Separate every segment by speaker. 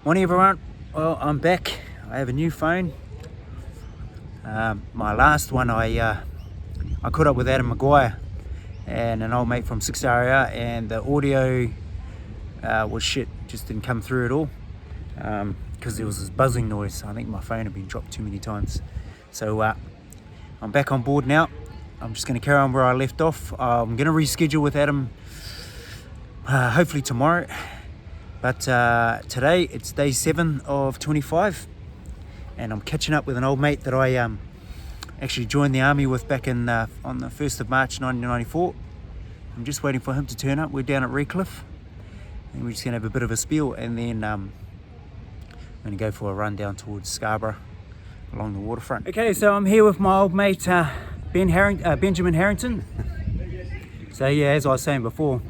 Speaker 1: Morning everyone. Well, I'm back. I have a new phone. My last one I caught up with Adam Maguire and an old mate from Six Area, and the audio was shit, just didn't come through at all because there was this buzzing noise. I think my phone had been dropped too many times. So I'm back on board now. I'm just going to carry on where I left off. I'm going to reschedule with Adam hopefully tomorrow. But today it's day 7 of 25, and I'm catching up with an old mate that I actually joined the army with back in on the 1st of March 1994. I'm just waiting for him to turn up. We're down at Redcliffe, and we're just going to have a bit of a spiel, and then I'm going to go for a run down towards Scarborough along the waterfront. Okay, so I'm here with my old mate Benjamin Harrington. So yeah, as I was saying before,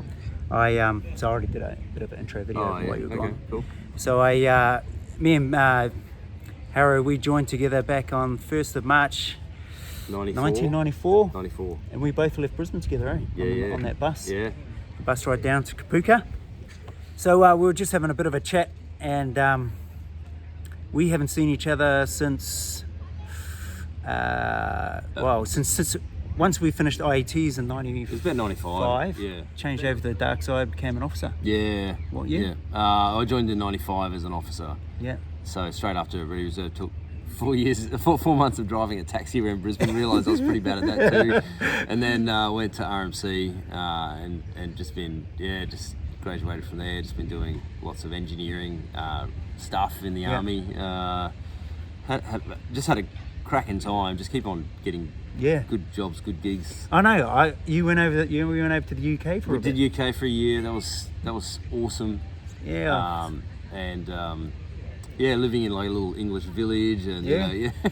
Speaker 1: so I already did a bit of an intro video while you were gone. Cool. So me and Harro, we joined together back on 1st of March 1994. And we both left Brisbane together, eh? On that bus. Yeah. The bus ride down to Kupa. So we were just having a bit of a chat, and we haven't seen each other since, since once we finished IETs in 95. It was
Speaker 2: about 95. Yeah.
Speaker 1: Changed over to the dark side, became an officer.
Speaker 2: Yeah.
Speaker 1: What year?
Speaker 2: Yeah. I joined in 95 as an officer.
Speaker 1: Yeah.
Speaker 2: So straight after Ready Reserve, took 4 months of driving a taxi around Brisbane. Realised I was pretty bad at that too. And then went to RMC and just graduated from there. Just been doing lots of engineering stuff in the army. Just had a cracking time. Just keep on getting good jobs, good gigs.
Speaker 1: I know. You went over to the UK for a bit.
Speaker 2: We did UK for a year. That was awesome.
Speaker 1: Yeah.
Speaker 2: Living in like a little English village, and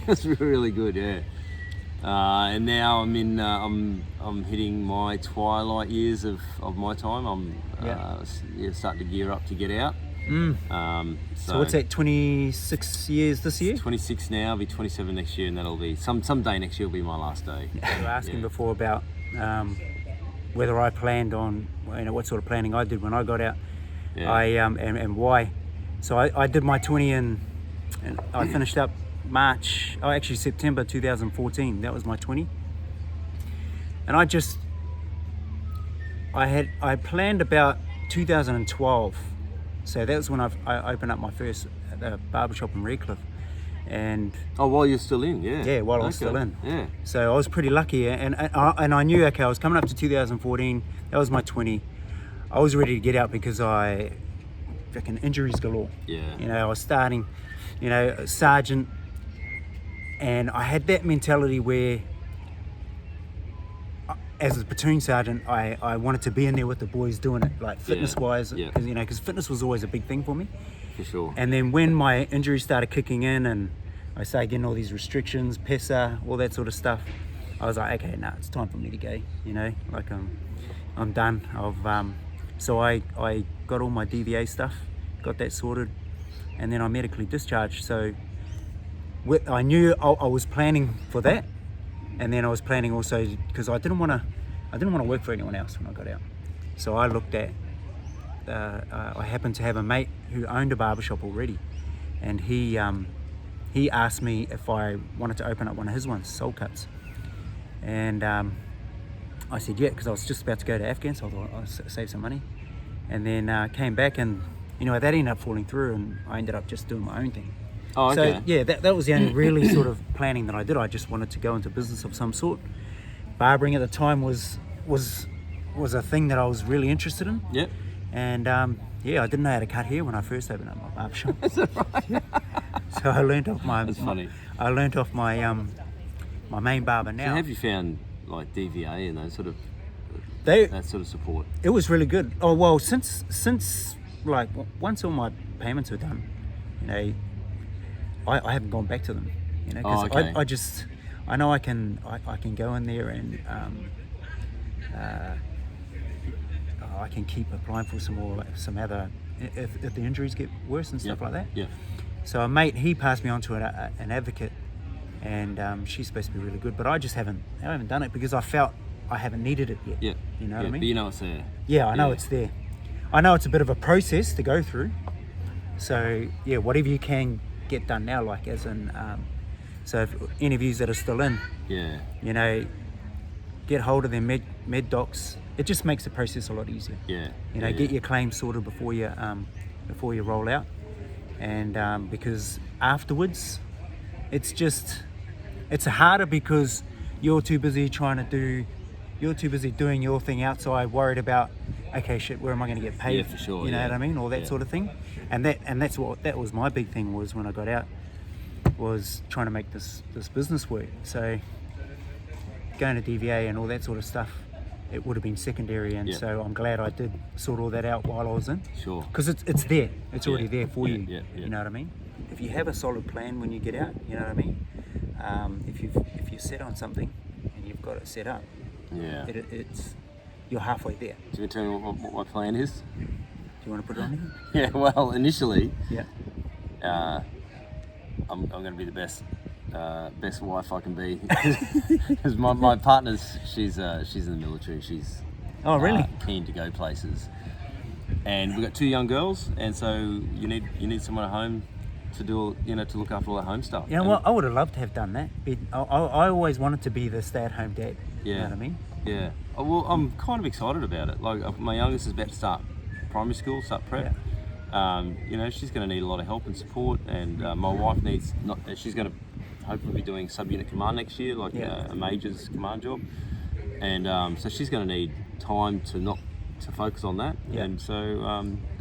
Speaker 2: it's really good. Yeah. And now I'm hitting my twilight years of my time. I'm starting to gear up to get out.
Speaker 1: So what's that, 26 years this year?
Speaker 2: 26 now, I'll be 27 next year, and that'll be someday next year will be my last day.
Speaker 1: You were asking before about whether I planned on, what sort of planning I did when I got out. And why. So I did my 20 and I finished up September 2014. That was my 20. And I planned about 2012. So that was when I opened up my first barbershop in Redcliffe. And
Speaker 2: while you're still in,
Speaker 1: while I was still in. Yeah. So I was pretty lucky, and I knew, okay, I was coming up to 2014. That was my 20. I was ready to get out because I reckon injuries galore. Yeah. I was starting, sergeant, and I had that mentality where, as a platoon sergeant, I wanted to be in there with the boys doing it, like fitness-wise, because fitness was always a big thing for me.
Speaker 2: For sure.
Speaker 1: And then when my injuries started kicking in and I started getting all these restrictions, PESA, all that sort of stuff, I was like, okay, it's time for me to go. I'm done. So I got all my DVA stuff, got that sorted, and then I medically discharged. So I knew I was planning for that. And then I was planning also, because I didn't want to work for anyone else when I got out. So I looked at, I happened to have a mate who owned a barbershop already, and he asked me if I wanted to open up one of his ones, Soul Cuts. And I said yeah, because I was just about to go to Afghan, so I thought I'd save some money. And then came back, and that ended up falling through, and I ended up just doing my own thing.
Speaker 2: Oh, okay.
Speaker 1: So that was the only really sort of planning that I did. I just wanted to go into business of some sort. Barbering at the time was a thing that I was really interested in.
Speaker 2: Yep.
Speaker 1: And I didn't know how to cut hair when I first opened up my barbershop.
Speaker 2: Is that right?
Speaker 1: Yeah. So I learned off my main barber now.
Speaker 2: So have you found like DVA and that sort of support?
Speaker 1: It was really good. Oh well, since like once all my payments were done, I haven't gone back to them, because I know I can go in there and I can keep applying for some other if the injuries get worse and stuff like that. Yeah. So a mate, he passed me on to an advocate, and she's supposed to be really good, but I haven't done it because I felt I haven't needed it yet.
Speaker 2: Yeah.
Speaker 1: You know what I mean?
Speaker 2: But you know it's there.
Speaker 1: Yeah, I know it's there. I know it's a bit of a process to go through, So yeah, whatever you can get done now, like as in, so if interviews that are still in,
Speaker 2: Yeah.
Speaker 1: you know, get hold of their med docs. It just makes the process a lot easier.
Speaker 2: Yeah.
Speaker 1: You know, get your claims sorted before you roll out, and because afterwards, it's harder because you're too busy doing your thing outside, worried about, okay, shit, where am I going to get paid?
Speaker 2: Yeah, for sure.
Speaker 1: You know
Speaker 2: yeah.
Speaker 1: what I mean, all that
Speaker 2: Yeah.
Speaker 1: sort of thing, and that was my big thing was when I got out, was trying to make this business work. So going to DVA and all that sort of stuff, it would have been secondary, and so I'm glad I did sort all that out while I was in.
Speaker 2: Sure.
Speaker 1: Because it's there, it's already there for you.
Speaker 2: Yeah.
Speaker 1: You know what I mean? If you have a solid plan when you get out, you know what I mean. If you're set on something and you've got it set up,
Speaker 2: Yeah.
Speaker 1: you're halfway there.
Speaker 2: Do you want to tell me what my plan is?
Speaker 1: Do you want to put it on
Speaker 2: Yeah. Well, initially,
Speaker 1: here?
Speaker 2: I'm going to be the best wife I can be, because my partner's she's in the military. She's
Speaker 1: Really?
Speaker 2: Keen to go places, and we've got 2 young girls, and so you need someone at home to do, to look after all that home stuff.
Speaker 1: You know what? I would have loved to have done that. I always wanted to be the stay-at-home dad.
Speaker 2: Yeah.
Speaker 1: You know what I mean?
Speaker 2: Yeah. Well, I'm kind of excited about it. Like, my youngest is about to start primary school, start prep.
Speaker 1: Yeah.
Speaker 2: She's going to need a lot of help and support, and my wife she's going to hopefully be doing sub-unit command next year, like a major's command job, and so she's going to need time to focus on that, and so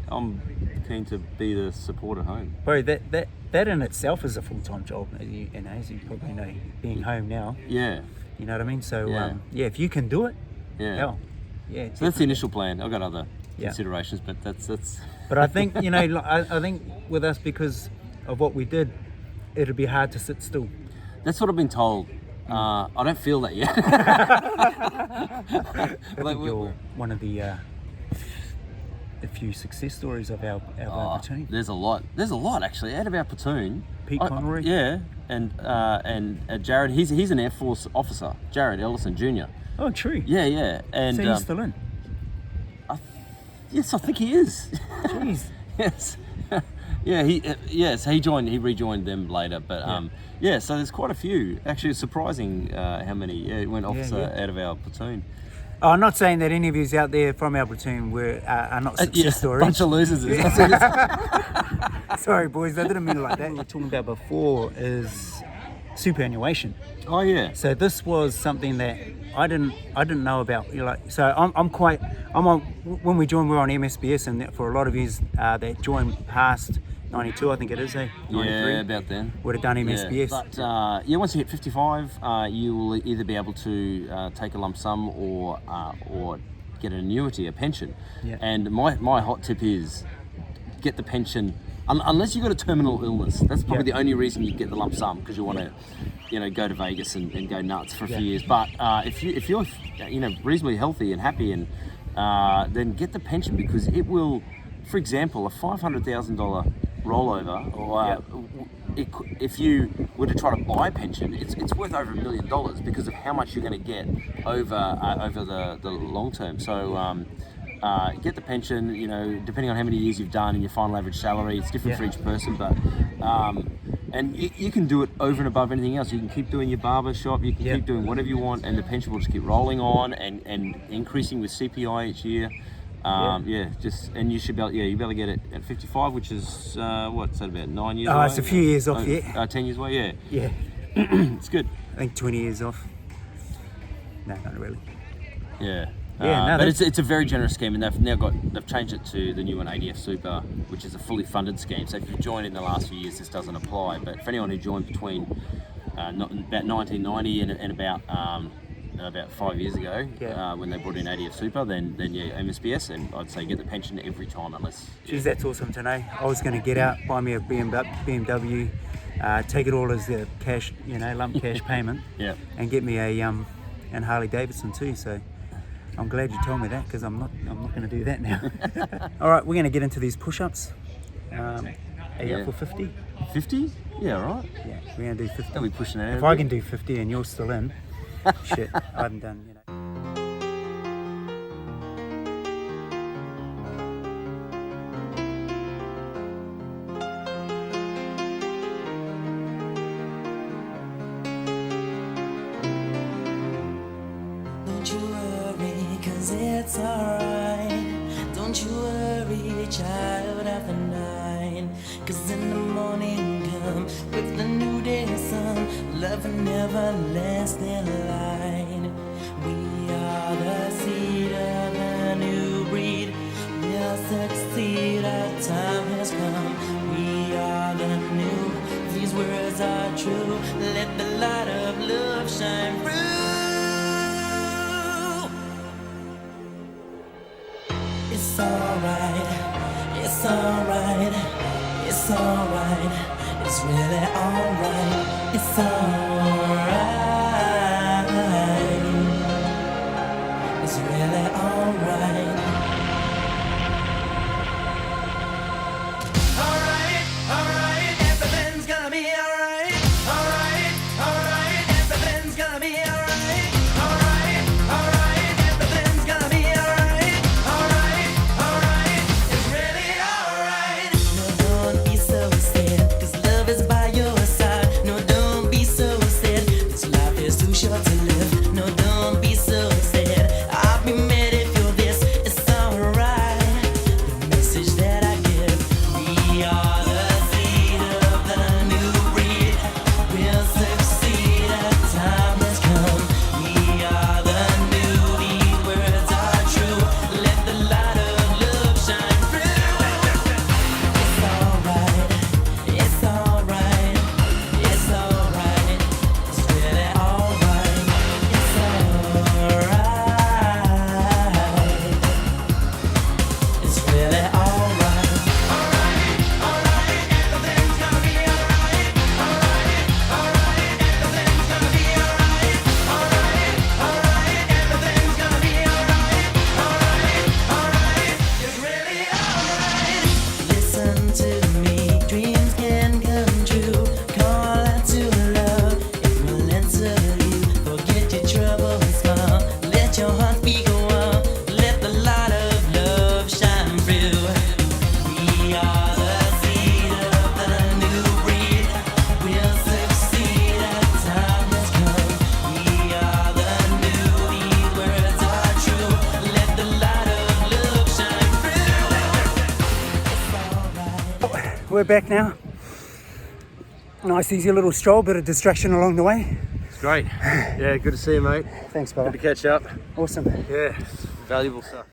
Speaker 2: I'm keen to be the support at home.
Speaker 1: Bro, that in itself is a full-time job, as you probably know, being home now.
Speaker 2: Yeah.
Speaker 1: You know what I mean? So
Speaker 2: Yeah.
Speaker 1: if you can do it,
Speaker 2: Yeah.
Speaker 1: hell, yeah.
Speaker 2: So that's the initial plan. I've got other considerations, but that's.
Speaker 1: But I think I think with us, because of what we did, it'd be hard to sit still.
Speaker 2: That's what I've been told. I don't feel that yet.
Speaker 1: I think you're one of the few success stories of our platoon.
Speaker 2: There's a lot actually out of our platoon.
Speaker 1: Pete Conroy.
Speaker 2: Yeah, and Jared. He's an Air Force officer. Jared Ellison Jr.
Speaker 1: Oh, true.
Speaker 2: Yeah, and
Speaker 1: So he's still in.
Speaker 2: Yes, I think he is.
Speaker 1: Jeez.
Speaker 2: Yes. Yeah, he rejoined them later, but so there's quite a few. Actually, it's surprising how many went officer out of our platoon.
Speaker 1: Oh, I'm not saying that any of you out there from our platoon are not success stories.
Speaker 2: Bunch of losers.
Speaker 1: Sorry, boys, I didn't mean it like that. What we were talking about before is superannuation.
Speaker 2: Oh yeah.
Speaker 1: So this was something that I didn't know about. When we joined, we were on MSBS, and for a lot of you that joined past 92, I think it is, 93.
Speaker 2: Yeah, about then.
Speaker 1: Would have done MSBS.
Speaker 2: Yeah. But once you hit 55, you will either be able to take a lump sum or get an annuity, a pension.
Speaker 1: Yeah.
Speaker 2: And my hot tip is get the pension. Unless you've got a terminal illness, that's probably the only reason you get the lump sum, because you want to, go to Vegas and go nuts for a few years. But if you're, reasonably healthy and happy, and then get the pension, because it will, for example, a $500,000 rollover, or if you were to try to buy a pension, it's worth over $1 million because of how much you're going to get over the long term. So. Get the pension, depending on how many years you've done and your final average salary. It's different for each person, but and you can do it over and above anything else. You can keep doing your barber shop, you can keep doing whatever you want, and the pension will just keep rolling on and increasing with CPI each year. And you should be able, you'll be able to get it at 55, which is what's that, about 9 years away?
Speaker 1: It's a few years off yet.
Speaker 2: 10 years away,
Speaker 1: Yeah.
Speaker 2: It's good.
Speaker 1: I think 20 years off. No, not really.
Speaker 2: Yeah.
Speaker 1: But
Speaker 2: it's a very generous scheme, and they've changed it to the new one, ADF Super, which is a fully funded scheme. So if you've joined in the last few years, this doesn't apply. But for anyone who joined between about 1990 and about 5 years ago, when they brought in ADF Super, then MSBS, and I'd say get the pension every time, unless.
Speaker 1: Geez, that's awesome to know. I was going to get out, buy me a BMW, take it all as the cash, lump cash payment, and get me a and Harley Davidson too. So. I'm glad you told me that, because I'm not going to do that now. All right, we're going to get into these push-ups. Are you up for 50?
Speaker 2: 50? Yeah, all right.
Speaker 1: Yeah, we're going to do 50.
Speaker 2: Don't be pushing it out.
Speaker 1: If I can do 50 and you're still in, shit, I haven't done,
Speaker 3: 'Cause in the morning come with the new day sun, love and everlasting light. We are the seed of a new breed. We'll succeed, our time has come. We are the new, these words are true. Let the light of love shine through. It's alright, it's alright, it's alright, it's really alright, it's alright, it's really alright. Alright, alright, everything's gonna be alright. Alright, alright, everything's gonna be alright. Alright, alright, everything's gonna be alright. Alright, alright, it's really alright. No, don't be so sad, 'cause love is by your side. No, don't be so sad, 'cause life is too short to live. No, don't be so sad, I'll be mad if you're this. It's alright, the message that I give. We are the seed of the new breed. We'll succeed, our time has come. We are the new, these words are true. Let the light of love shine through. It's alright, it's alright, it's alright, it's really alright, it's alright, it's really alright. Alright, alright, everything's gonna be alright. Alright, alright, everything's gonna be alright. Alright, alright, everything's gonna be alright. Alright, alright, it's really alright. Listen to me, dreams can come true. Call out to love, it will answer you. Forget your trouble and smile, let your heart be go on. Let the light of love shine through. We are the seed of the new breed. We'll succeed, our time has come. We are the new, these words are true. Let the light of love shine through. It's alright.
Speaker 1: We're back now. Nice easy little stroll, bit of distraction along the way.
Speaker 2: It's great. Yeah, good to see you, mate.
Speaker 1: Thanks,
Speaker 2: Good
Speaker 1: brother.
Speaker 2: to catch up.
Speaker 1: Awesome.
Speaker 2: Yeah, valuable stuff.